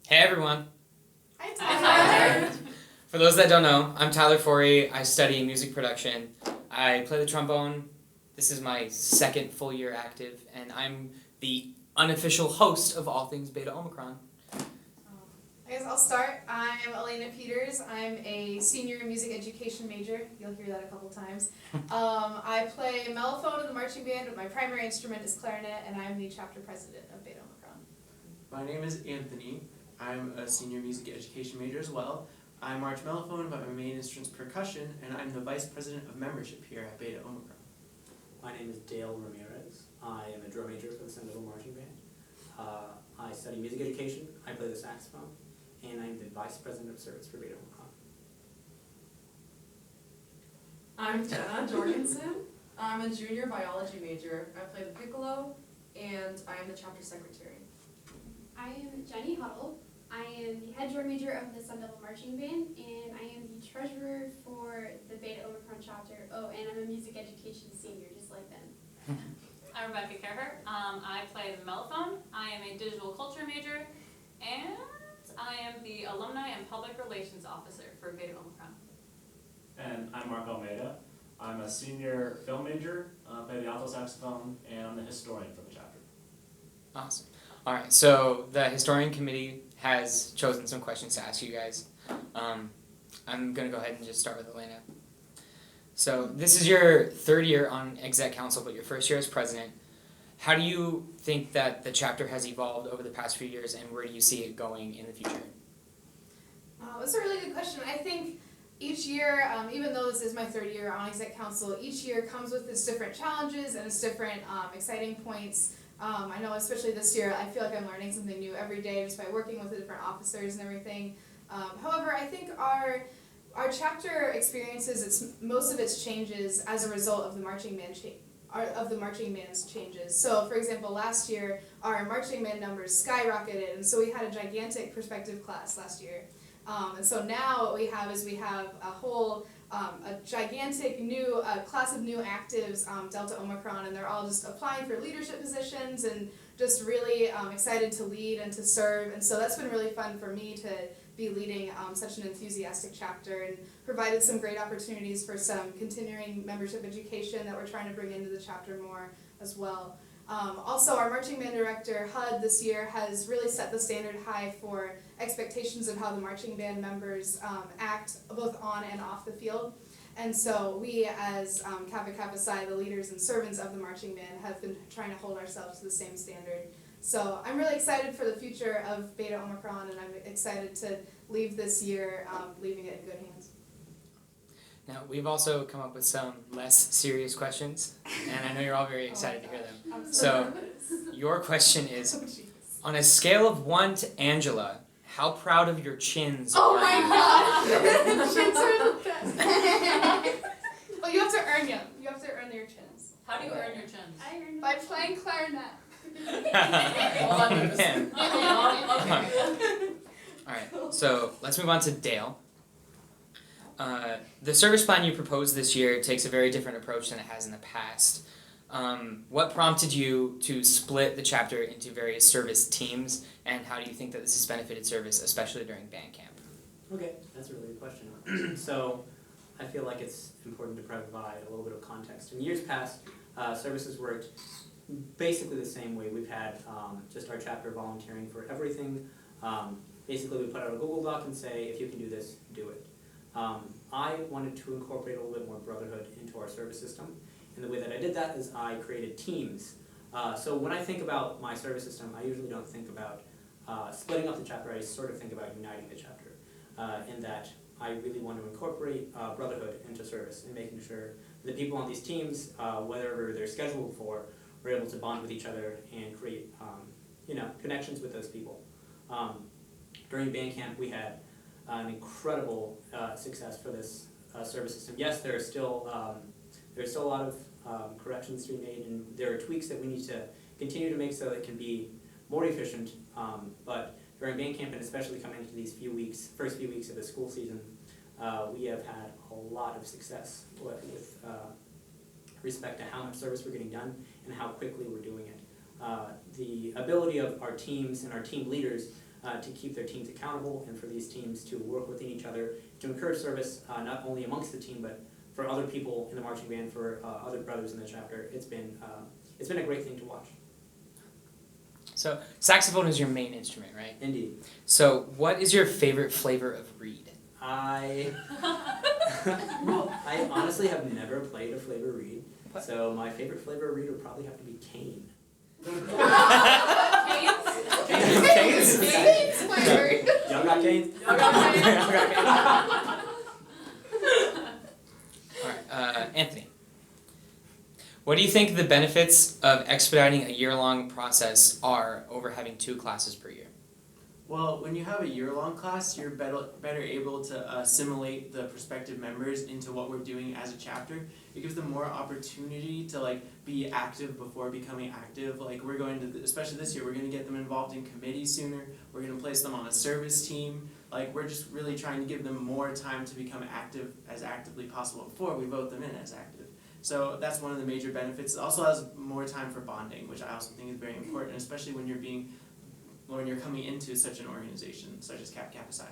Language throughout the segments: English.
Hey everyone! Hi Tyler! For those that don't know, I'm Tyler Forey. I study music production. I play the trombone. This is my second full year active, and I'm the unofficial host of All Things Beta Omicron. I guess I'll start. I'm Elena Peters. I'm a senior music education major. You'll hear that a couple times. I play mellophone in the marching band, but my primary instrument is clarinet, and I'm the chapter president of Beta Omicron. My name is Anthony. I'm a senior music education major as well. I march mellophone, but my main instrument is percussion, and I'm the vice president of membership here at Beta Omicron. My name is Dale Ramirez. I am a drum major for the Central Marching Band. I study music education. I play the saxophone, and I'm the vice president of service for Beta Omicron. I'm Jenna Jorgensen. I'm a junior biology major. I play the piccolo, and I am the chapter secretary. I am Jenny Huddle. I am the head drum major of the Sun Devil Marching Band, and I am the treasurer for the Beta Omicron chapter. Oh, and I'm a music education senior, just like them. I'm Rebecca Kerher. I play the mellophone. I am a digital culture major, and I am the alumni and public relations officer for Beta Omicron. And I'm Mark Almeida. I'm a senior film major, play the alto saxophone, and I'm the historian for the chapter. Awesome. All right, so the historian committee has chosen some questions to ask you guys. I'm going to go ahead and just start with Elena. So this is your third year on exec council, but your first year as president. How do you think that the chapter has evolved over the past few years, and where do you see it going in the future? That's a really good question. I think each year, even though this is my third year on exec council, each year comes with its different challenges and its different exciting points. I know especially this year, I feel like I'm learning something new every day just by working with the different officers and everything. However, I think our chapter experiences most of its changes as a result of the marching band band's changes. So, for example, last year our marching band numbers skyrocketed, and so we had a gigantic perspective class last year. And so now what we have is a whole a gigantic new class of new actives, Delta Omicron, and they're all just applying for leadership positions and just really excited to lead and to serve. And so that's been really fun for me to be leading such an enthusiastic chapter, and provided some great opportunities for some continuing membership education that we're trying to bring into the chapter more as well. Also, our marching band director, HUD, this year has really set the standard high for expectations of how the marching band members act both on and off the field. And so we, as Kappa Psi, the leaders and servants of the marching band, have been trying to hold ourselves to the same standard. So I'm really excited for the future of Beta Omicron, and I'm excited to leave this year leaving it in good hands. Now, we've also come up with some less serious questions, and I know you're all very excited to hear them. I'm So, your question is, on a scale of 1 to Angela, how proud of your chins Oh are my you? god! Chins are the best. Well, you have to earn them. You have to earn your chins. How do you earn your chins? I earned By playing clarinet. Oh, man. Okay. Alright, so let's move on to Dale. The service plan you proposed this year takes a very different approach than it has in the past. What prompted you to split the chapter into various service teams, and how do you think that this has benefited service, especially during band camp? Okay, that's a really good question. So, I feel like it's important to provide a little bit of context. In years past, services worked basically the same way. We've had just our chapter volunteering for everything. Basically, we put out a Google Doc and say, if you can do this, do it. I wanted to incorporate a little bit more brotherhood into our service system. And the way that I did that is I created teams. So when I think about my service system, I usually don't think about splitting up the chapter. I sort of think about uniting the chapter. In that I really want to incorporate brotherhood into service and making sure the people on these teams, whatever they're scheduled for, are able to bond with each other and create connections with those people. During band camp, we had an incredible success for this service system. Yes, there's still a lot of corrections to be made, and there are tweaks that we need to continue to make so that it can be more efficient. But during band camp, and especially coming into these first few weeks of the school season, we have had a lot of success with respect to how much service we're getting done and how quickly we're doing it. The ability of our teams and our team leaders to keep their teams accountable and for these teams to work within each other to encourage service not only amongst the team but for other people in the marching band, for other brothers in the chapter. It's been a great thing to watch. So saxophone is your main instrument, right? Indeed. So what is your favorite flavor of reed? I honestly have never played a flavor reed, so my favorite flavor of reed would probably have to be cane. Canes? It's my word. Y'all got canes? Alright, Anthony. What do you think the benefits of expediting a year-long process are over having 2 classes per year? Well, when you have a year-long class, you're better able to assimilate the prospective members into what we're doing as a chapter. It gives them more opportunity to be active before becoming active. We're going to, especially this year, we're going to get them involved in committees sooner. We're going to place them on a service team. We're just really trying to give them more time to become active as actively possible before we vote them in as active. So that's one of the major benefits. It also has more time for bonding, which I also think is very important, especially when you're coming into such an organization such as Kappa Psi.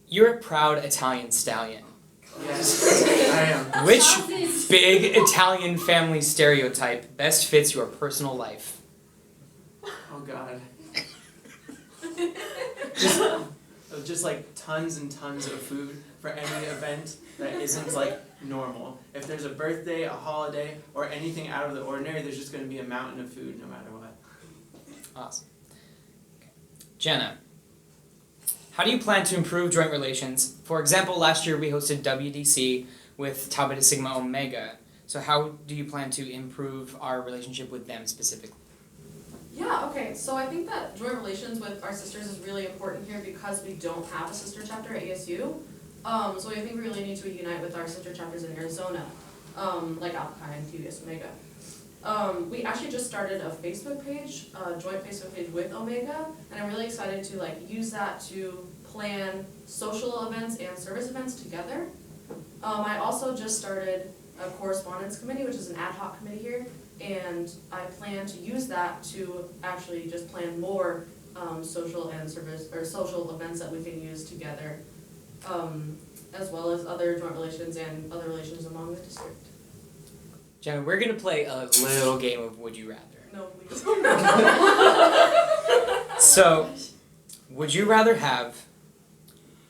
You're a proud Italian stallion. Yes, I am. Which big Italian family stereotype best fits your personal life? Oh God. Just tons and tons of food for any event that isn't normal. If there's a birthday, a holiday, or anything out of the ordinary, there's just going to be a mountain of food no matter what. Awesome. Okay. Jenna, how do you plan to improve joint relations? For example, last year we hosted WDC with Tau Beta Sigma Omega. So how do you plan to improve our relationship with them specifically? Yeah, okay, so I think that joint relations with our sisters is really important here because we don't have a sister chapter at ASU. So I think we really need to unite with our sister chapters in Arizona, like Alpine and QS Omega. We actually just started a Facebook page, a joint Facebook page with Omega, and I'm really excited to use that to plan social events and service events together. I also just started a correspondence committee, which is an ad hoc committee here, and I plan to use that to actually just plan more social and service or social events that we can use together, as well as other joint relations and other relations among the district. Jenna, we're going to play a little game of Would You Rather. No, please. So, would you rather have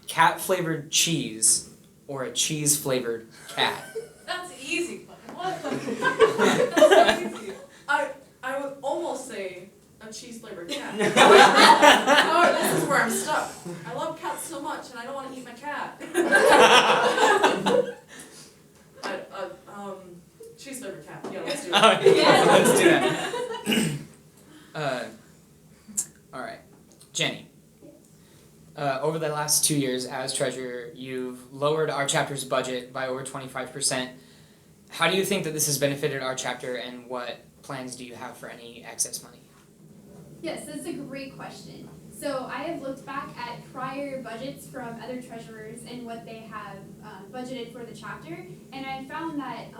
cat-flavored cheese or a cheese-flavored cat? That's easy. What? That's so easy. I would almost say a cheese flavored cat. However, this is where I'm stuck. I love cats so much, and I don't want to eat my cat. Cheese flavored cat. Yeah, let's do it. Let's do that. All right, Jenny. Over the last 2 years as treasurer, you've lowered our chapter's budget by over 25%. How do you think that this has benefited our chapter, and what plans do you have for any excess money? Yes, that's a great question. So I have looked back at prior budgets from other treasurers and what they have budgeted for the chapter, and I found that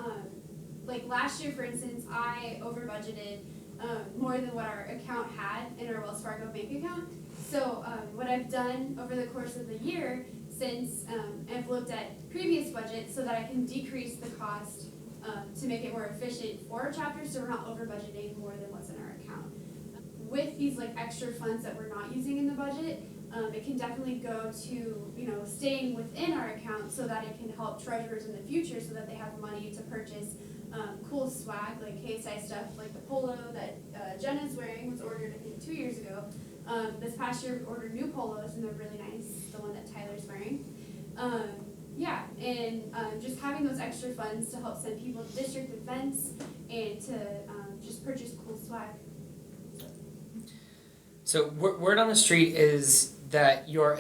last year, for instance, I over budgeted more than what our account had in our Wells Fargo bank account. So what I've done over the course of the year since I've looked at previous budgets so that I can decrease the cost to make it more efficient for our chapter, so we're not over budgeting more than what's in our account. With these extra funds that we're not using in the budget, it can definitely go to staying within our account so that it can help treasurers in the future so that they have money to purchase cool swag like KSI stuff, like the polo that Jenna's wearing was ordered I think 2 years ago. This past year we ordered new polos and they're really nice, the one that Tyler's wearing. Just having those extra funds to help send people to district events and to just purchase cool swag. So word on the street is that your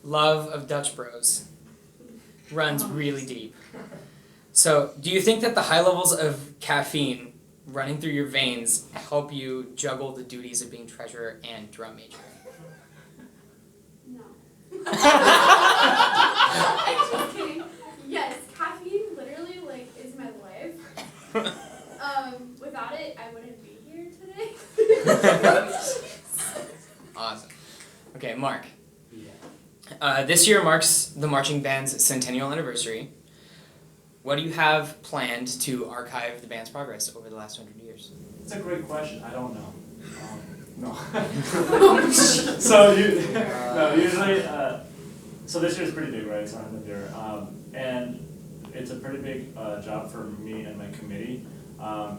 love of Dutch Bros runs really deep. So do you think that the high levels of caffeine running through your veins help you juggle the duties of being treasurer and drum major? No. I'm just kidding. Yes, caffeine literally is my life. Without it, I wouldn't be here today. Okay, Mark. Yeah. This year marks the marching band's centennial anniversary. What do you have planned to archive the band's progress over the last 100 years? It's a great question. I don't know. No. So usually, so this year's pretty big, right? It's not a year, and it's a pretty big job for me and my committee.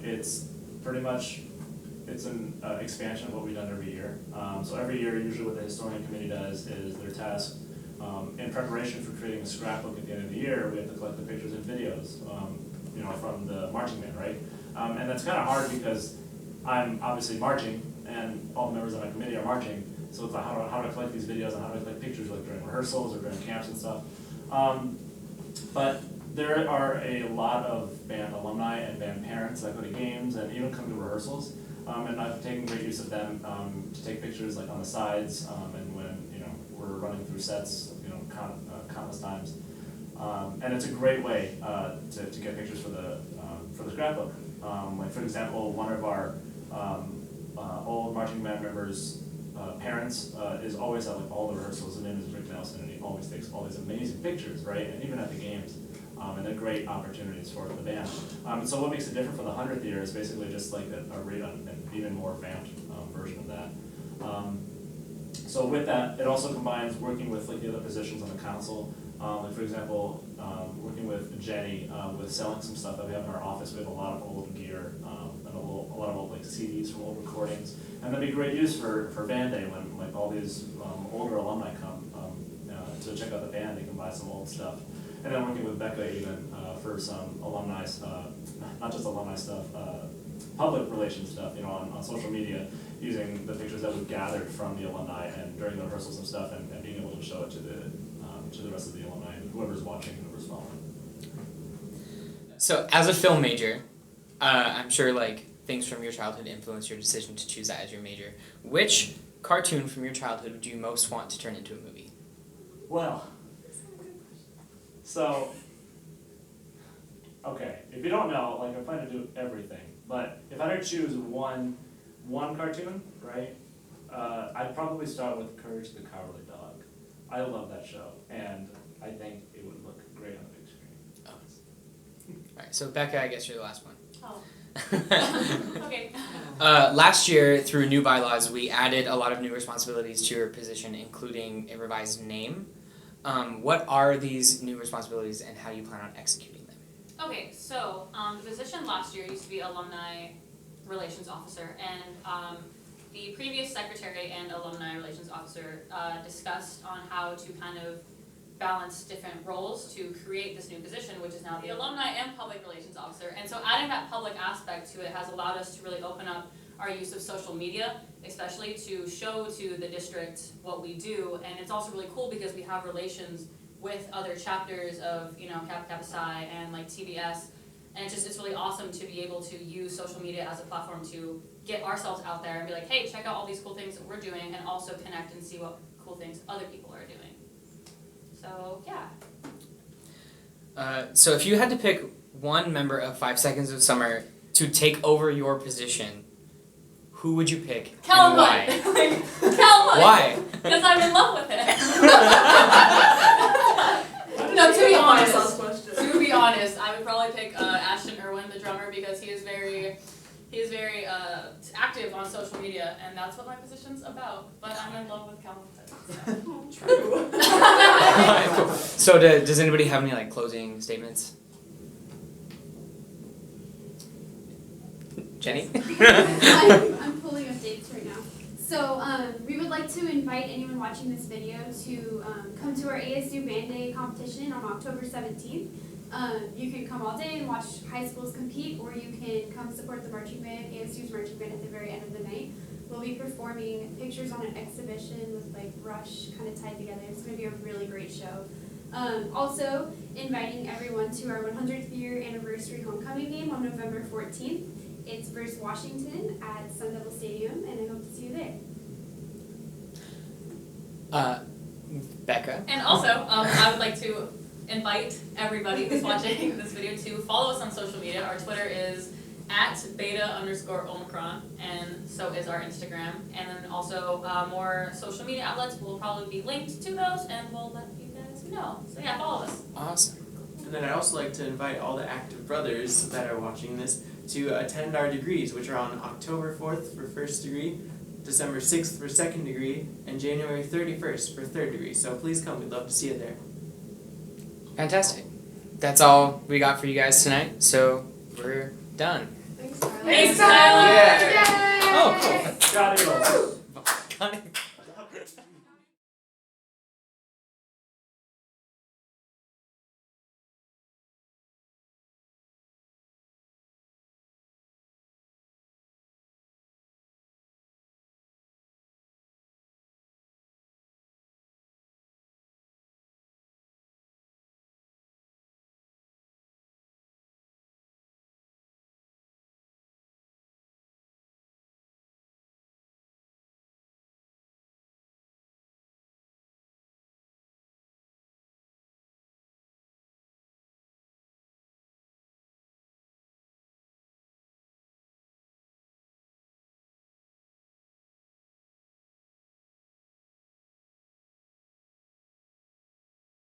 It's pretty much an expansion of what we've done every year. So every year, usually what the historian committee does is their task. In preparation for creating a scrapbook at the end of the year, we have to collect the pictures and videos, from the marching band, right? And that's kind of hard because I'm obviously marching, and all the members of my committee are marching. So it's like how do I collect these videos and how do I collect pictures, like during rehearsals or during camps and stuff. But there are a lot of band alumni and band parents that go to games and even come to rehearsals. And I've taken great use of them to take pictures like on the sides and when we're running through sets, countless times. And it's a great way to get pictures for the scrapbook. Like for example, one of our old marching band members' parents is always at like all the rehearsals. His name is Rick Nelson, and he always takes all these amazing pictures, right? And even at the games. And they're great opportunities for the band. So what makes it different for the 100th year is basically just like a redone and even more vamped version of that. So with that, it also combines working with like the other positions on the council. Like for example, working with Jenny with selling some stuff that we have in our office. We have a lot of old gear and a lot of old like CDs from old recordings, and that'd be great use for band day when like all these older alumni come to check out the band. They can buy some old stuff. And then working with Becca even for some alumni, not just alumni stuff, public relations stuff, on social media, using the pictures that we've gathered from the alumni and during the rehearsals and stuff, and being able to show it to the rest of the alumni and whoever's watching, whoever's following. So, as a film major, I'm sure like things from your childhood influence your decision to choose that as your major. Which cartoon from your childhood do you most want to turn into a movie? Well. So, okay, if you don't know, like I plan to do everything, but if I had to choose one cartoon, right, I'd probably start with Courage the Cowardly Dog. I love that show, and I think it would look great on the big screen. Oh. Alright, so Becca, I guess you're the last one. Oh. Okay. Last year, through new bylaws, we added a lot of new responsibilities to your position, including a revised name. What are these new responsibilities and how do you plan on executing them? Okay, so the position last year used to be Alumni Relations Officer, and the previous Secretary and Alumni Relations Officer discussed on how to kind of balance different roles to create this new position, which is now the Alumni and Public Relations Officer. And so adding that public aspect to it has allowed us to really open up our use of social media, especially to show to the district what we do. And it's also really cool because we have relations with other chapters of, Kappa Kappa Psi and like TBS. And it's really awesome to be able to use social media as a platform to get ourselves out there and be like, hey, check out all these cool things that we're doing, and also connect and see what cool things other people are doing. So, yeah. So if you had to pick one member of 5 Seconds of Summer to take over your position, who would you pick and why? Calvin! Why? Because I'm in love with him. No, to be honest, I would probably pick Ashton Irwin, the drummer, because he is very active on social media, and that's what my position's about. But I'm in love with Calvin. So. Cool. So does anybody have any closing statements? Jenny? I'm pulling up dates right now. So we would like to invite anyone watching this video to come to our ASU Band Day competition on October 17th. You can come all day and watch high schools compete, or you can come support the marching band, ASU's marching band, at the very end of the night. We'll be performing pictures on an exhibition with brush kind of tied together. It's going to be a really great show. Also, inviting everyone to our 100th year anniversary homecoming game on November 14th. It's versus Washington at Sun Devil Stadium, and I hope to see you there. Becca? And also, I would like to invite everybody who's watching this video to follow us on social media. Our Twitter is at Beta_Omicron, and so is our Instagram. And then also more social media outlets will probably be linked to those, and we'll let you guys know. So yeah, follow us. Awesome. And then I'd also like to invite all the active brothers that are watching this to attend our degrees, which are on October 4th for first degree, December 6th for second degree, and January 31st for third degree. So please come, we'd love to see you there. Fantastic. That's all we got for you guys tonight. So we're done. Thanks, Tyler. Thanks, Tyler. Yeah. Yay! Oh, cool. Got it all. Got it.